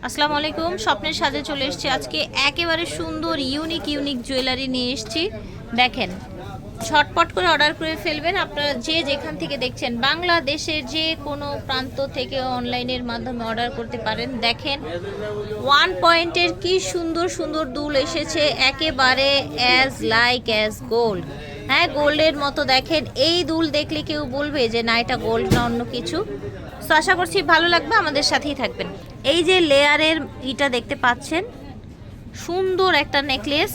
আসসালামু আলাইকুম। স্বপ্নের সাজে চলে এসেছি আজকে একেবারে সুন্দর ইউনিক জুয়েলারি নিয়ে এসেছি। দেখেন, ঝটপট করে অর্ডার করে ফেলবেন। আপনারা যে যেখান থেকে দেখছেন বাংলাদেশের যে কোনো প্রান্ত থেকে অনলাইনের মাধ্যমে অর্ডার করতে পারেন। দেখেন, ওয়ান পয়েন্টের কি সুন্দর সুন্দর দুল এসেছে, একেবারে অ্যাজ গোল্ড। হ্যাঁ, গোল্ডের মতো। দেখেন, এই দুল দেখলে কেউ বলবে যে না, এটা গোল্ড না অন্য কিছু। তো আশা করছি ভালো লাগবে, আমাদের সাথেই থাকবেন। এই যে লেয়ারের ইটা দেখতে পাচ্ছেন, সুন্দর একটা নেকলেস,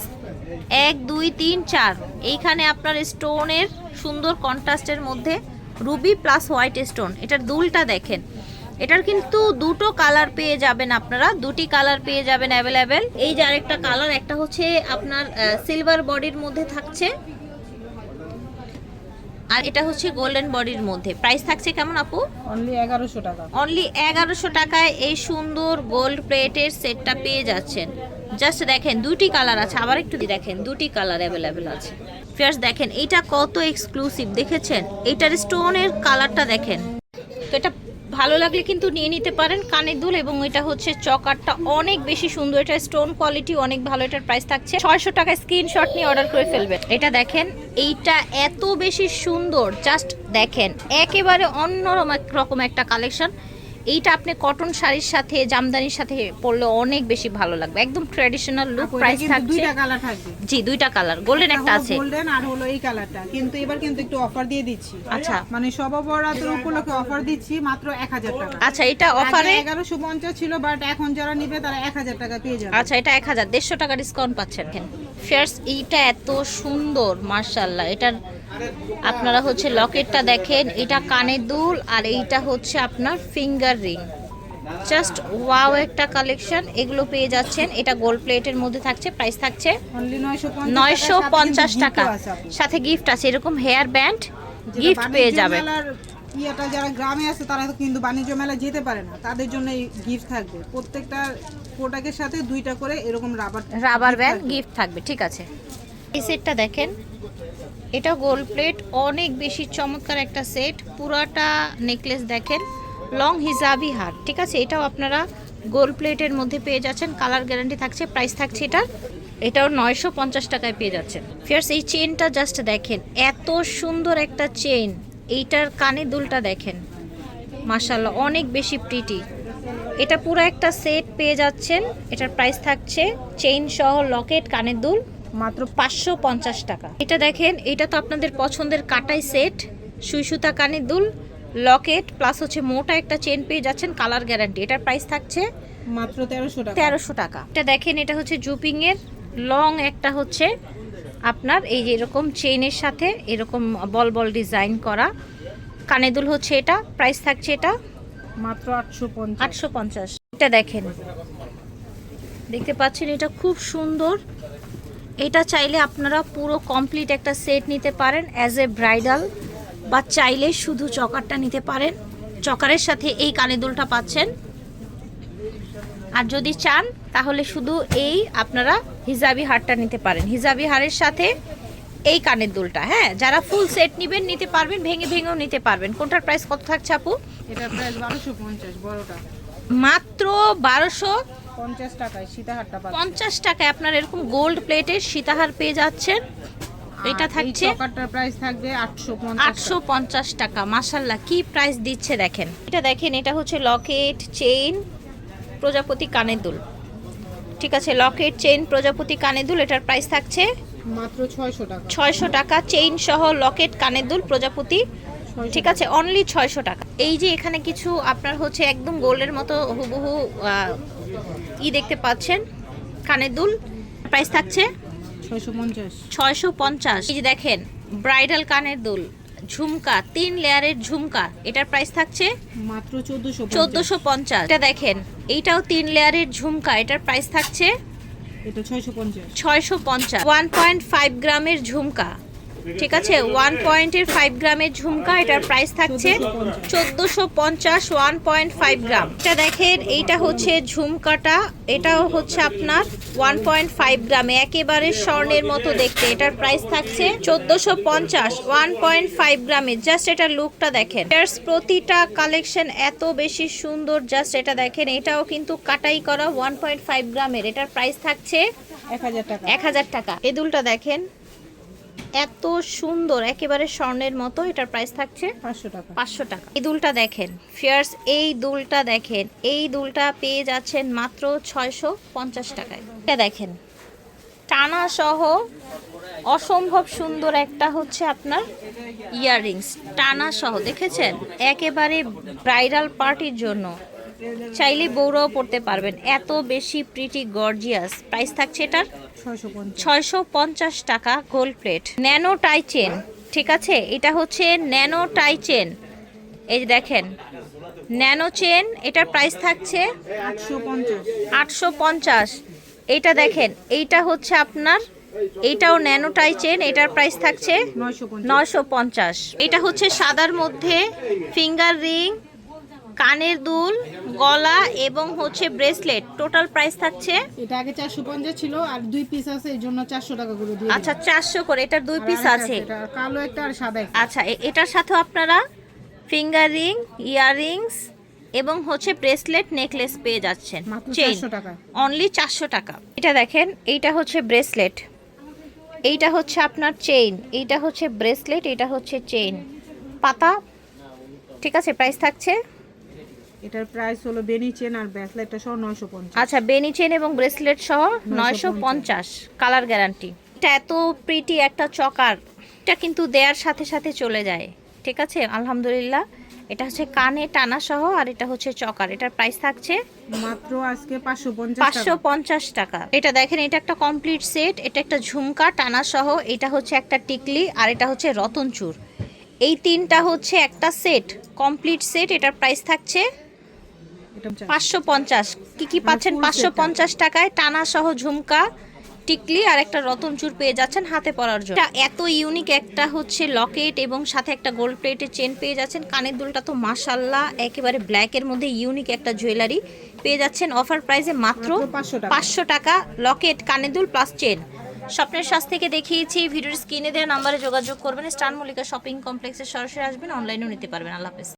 1 2 3 4। এইখানে আপনার স্টোনের সুন্দর কন্ট্রাস্টের মধ্যে রুবি প্লাস হোয়াইট স্টোন। এটার দুলটা দেখেন, এটার কিন্তু দুটো কালার পেয়ে যাবেন আপনারা, দুটি কালার পেয়ে যাবেন অ্যাভেলেবেল। এই যে আরেকটা কালার, একটা হচ্ছে আপনার সিলভার বডির মধ্যে থাকছে, আর এটা হচ্ছে গোল্ডেন বডির মধ্যে। প্রাইস থাকছে কেমন আপু? অনলি 1100 টাকা। অনলি 1100 টাকায় এই সুন্দর গোল্ড প্লেটের সেটটা পেয়ে যাচ্ছেন। জাস্ট দেখেন, দুটি কালার আছে, আবার একটু দেখেন, দুটি কালার অ্যাভেলেবেল আছে। ফিয়ার্স দেখেন, এইটা কত এক্সক্লুসিভ দেখেছেন, এইটার স্টোনের কালারটা দেখেন। তো এটা ভালো লাগলে কিন্তু নিয়ে নিতে পারেন। কানের দুল এবং এটা হচ্ছে চকারটা অনেক বেশি সুন্দর, এটা স্টোন কোয়ালিটি অনেক ভালো। এটার প্রাইস থাকছে 600 টাকা। স্ক্রিনশট নিয়ে অর্ডার করে ফেলবেন। এটা দেখেন, এইটা এত বেশি সুন্দর, জাস্ট দেখেন, একেবারে অন্য রকম একটা কালেকশন। এইটা আপনি কটন শাড়ির সাথে জামদানির সাথে পরলে অনেক বেশি ভালো লাগবে, একদম ট্র্যাডিশনাল লুক। প্রাইস থাকছে দুইটা কালার থাকবে। জি, দুইটা কালার, গোল্ডেন একটা আছে, গোল্ডেন আর হলো এই কালারটা। কিন্তু এবার কিন্তু একটু অফার দিয়ে দিচ্ছি। আচ্ছা, মানে সববরাতের উপলক্ষে অফার দিচ্ছি মাত্র 1000 টাকা। আচ্ছা, এটা অফারে 1150 ছিল, বাট এখন যারা নিবে তারা 1000 টাকা পেয়ে যাবে। আচ্ছা, এটা 1000, 150 টাকা ডিসকাউন্ট পাচ্ছেন। ফিয়ার্স, এইটা এত সুন্দর মাশাআল্লাহ। এটার আপনারা হচ্ছে লকেটটা দেখেন, এটা কানের দুল, আর এইটা হচ্ছে আপনার ফিঙ্গার রিং। জাস্ট ওয়াও একটা কালেকশন, এগুলো পেয়ে যাচ্ছেন। এটা গোল্ড প্লেটের মধ্যে থাকছে, প্রাইস থাকছে অনলি 950 টাকা। সাথে গিফট আছে, এরকম হেয়ার ব্যান্ড গিফট পেয়ে যাবে। ইয়েটা যারা গ্রামে আছে তারা কিন্তু বাণিজ্য মেলা যেতে পারে না, তাদের জন্য এই গিফট থাকবে। প্রত্যেকটা প্রোডাক্টের সাথে দুইটা করে এরকম রাবার ব্যান্ড গিফট থাকবে। ঠিক আছে, এই সেটটা দেখেন, এটা গোল্ড প্লেট, অনেক বেশি চমৎকার একটা সেট। পুরাটা নেকলেস দেখেন, লং হিজাবি হার। ঠিক আছে, এটাও আপনারা গোল্ড প্লেটের মধ্যে পেয়ে যাচ্ছেন, কালার গ্যারান্টি থাকছে। প্রাইস থাকছে এটাও 950 টাকায় পেয়ে যাচ্ছেন। ফিয়ার্স, এই চেনটা জাস্ট দেখেন, এত সুন্দর একটা চেন। এইটার কানে দুলটা দেখেন, মাশাআল্লাহ অনেক বেশি প্রিটি। এটা পুরো একটা সেট পেয়ে যাচ্ছেন। এটার প্রাইস থাকছে চেইন সহ লকেট কানের দুল মাত্র 550 টাকা। এটা দেখেন, এটা তো আপনাদের পছন্দের কাটাই সেট, সুই সুতা কানের দুল, লকেট প্লাস হচ্ছে মোটা একটা চেন পেয়ে যাচ্ছেন, কালার গ্যারান্টি। এটার প্রাইস থাকছে মাত্র 1300 টাকা। 1300 টাকা। এটা দেখেন, এটা হচ্ছে জুপিং এর লং, একটা হচ্ছে আপনার এই যে এরকম চেইনের সাথে এরকম বল বল ডিজাইন করা কানের দুল হচ্ছে। এটা প্রাইস থাকছে এটা মাত্র 850। এটা দেখেন, দেখতে পাচ্ছেন, এটা খুব সুন্দর। এটা চাইলে আপনারা পুরো কমপ্লিট একটা সেট নিতে পারেন অ্যাজ এ ব্রাইডাল, বা চাইলে শুধু চকারটা নিতে পারেন। চকারের সাথে এই কানের দুলটা পাচ্ছেন, আর যদি চান তাহলে শুধু এই আপনারা হিজাবি হারটা নিতে পারেন, হিজাবি হারের সাথে এই কানের দুলটা। হ্যাঁ, যারা ফুল সেট নেবেন নিতে পারবেন, ভেঙে ভেঙেও নিতে পারবেন। কোনটার প্রাইস কত থাকছে আপু? এটা প্রাইস 1250, বড়টা মাত্র 1250 টাকায়। সীতাহারটা 50 টাকায় আপনার এরকম গোল্ড প্লেটের সীতাহার পেয়ে যাচ্ছেন। এটা থাকছে চকারটার প্রাইস থাকবে 850 টাকা। মাশাআল্লাহ কি প্রাইস দিচ্ছে দেখেন। এটা দেখেন, এটা হচ্ছে লকেট চেইন প্রজাপতি কানের দুল। ঠিক আছে, লকেট চেইন প্রজাপতি কানের দুল। এটার প্রাইস থাকছে মাত্র 600 টাকা। 600 টাকা, চেইন সহ লকেট কানের দুল প্রজাপতি। ঠিক আছে, অনলি 600 টাকা। এই যে এখানে কিছু আপনার হচ্ছে একদম গোল্ডের মতো হুবহু দেখতে পাচ্ছেন কানের দুল, প্রাইস থাকছে 650। এই যে দেখেন, ব্রাইডাল কানের দুল, ঝুমকা, 3 লেয়ারের ঝুমকা। এটার প্রাইস থাকছে মাত্র 1450। এটা দেখেন, এইটাও 3 লেয়ারের ঝুমকা। এটার প্রাইস থাকছে এটা 650। 1.5 গ্রামের ঝুমকা, ঠিক আছে, 1.5 গ্রামের ঝুমকা, এটার প্রাইস থাকছে 1450, 1.5 গ্রাম। এটা দেখেন, এইটা হচ্ছে ঝুমকাটা, এটাও হচ্ছে আপনার 1.5 গ্রামে, একেবারে স্বর্ণের মতো দেখতে। এটার প্রাইস থাকছে 1450, 1.5 গ্রামে। জাস্ট এটার লুকটা দেখেন, প্রতিটা কালেকশন এত বেশি সুন্দর। জাস্ট এটা দেখেন, এটাও কিন্তু কাটাই করা 1.5 গ্রামের। এটার প্রাইস থাকছে 1000 টাকা। 1000 টাকা। এই দুলটা দেখেন, এত সুন্দর, একেবারে স্বর্ণের মতো। এটার প্রাইস থাকছে 500 টাকা। 500 টাকা। এই দুলটা দেখেন ফিয়ার্স, এই দুলটা দেখেন, এই দুলটা পেয়ে যাচ্ছেন মাত্র 650 টাকায়। এটা দেখেন, টানা সহ অসম্ভব সুন্দর একটা হচ্ছে আপনার ইয়াররিংস, টানা সহ, দেখেছেন? একেবারে ব্রাইডাল পার্টির জন্য, চাইলে বউরাও পড়তে পারবেন, এত বেশি প্রিটি গর্জিয়াস। প্রাইস থাকছে এটার 650 টাকা। Gold plate, nano tie chain, ঠিক আছে? এটা হচ্ছে ন্যানো টাই চেন, এই যে দেখেন ন্যানো চেন। এটার প্রাইস থাকছে 850। এইটা দেখেন, এইটা হচ্ছে আপনার, এইটাও ন্যানো টাই চেন, এটার প্রাইস থাকছে 950। এটা হচ্ছে সাদার মধ্যে ফিঙ্গার রিং, কানের দুল, গলা এবং হচ্ছে ব্রেসলেট। টোটাল প্রাইস থাকছে, এটা আগে 450 ছিল, আর 2 পিস আছে, এই জন্য 400 টাকা করে দিয়ে। আচ্ছা 400 করে, এটার 2 পিস আছে। এটা কালো একটা আর সাদা একটা। আচ্ছা, এটার সাথে আপনারা ফিঙ্গার রিং, ইয়াররিংস এবং হচ্ছে ব্রেসলেট, নেকলেস পেয়ে যাচ্ছেন। মাত্র চেইন 400 টাকা। অনলি 400 টাকা। এটা দেখেন, এইটা হচ্ছে ব্রেসলেট, এইটা হচ্ছে আপনার চেইন, এইটা হচ্ছে ব্রেসলেট, এটা হচ্ছে চেইন পাতা, ঠিক আছে? প্রাইস থাকছে, এটার প্রাইস হলো বেনি চেন আর ব্রেসলেটটা সহ 950। আচ্ছা বেনি চেন এবং ব্রেসলেট সহ 950, কালার গ্যারান্টি। এটা এত প্রিটি একটা চকার, এটা কিন্তু দেয়ার সাথে সাথে চলে যায়, ঠিক আছে? আলহামদুলিল্লাহ। এটা হচ্ছে কানে টানা সহ, আর এটা হচ্ছে চকার। এটার প্রাইস থাকছে মাত্র আজকে 550 টাকা। 550 টাকা। এটা দেখেন, এটা একটা কমপ্লিট সেট, এটা একটা ঝুমকা টানা সহ, এটা হচ্ছে একটা টিকলি, আর এটা হচ্ছে রতনচুর। এই তিনটা হচ্ছে একটা সেট, কমপ্লিট সেট। এটার প্রাইস থাকছে 550। কি পাচ্ছেন 550 টাকায়? টানা সহ ঝুমকা, টিকলি আর একটা রতনচুর পেয়ে যাচ্ছেন হাতে পরার জন্য। এত ইউনিক একটা হচ্ছে লকেট এবং সাথে একটা গোল্ড প্লেটের চেন পেয়ে যাচ্ছেন। কানের দুলটা তো মাশাআল্লাহ একেবারে ব্ল্যাকের মধ্যে ইউনিক একটা জুয়েলারি পেয়ে যাচ্ছেন অফার প্রাইসে মাত্র 500 টাকা। লকেট, কানের দুল প্লাস চেন। স্বপ্নের সাজ থেকে দেখিয়েছি, ভিডিওর স্ক্রিনে দেওয়া নাম্বারে যোগাযোগ করবেন। স্টার মল্লিকা শপিং কমপ্লেক্সে সরাসরি আসবেন, অনলাইনেও নিতে পারবেন। আল্লাহ হাফেজ।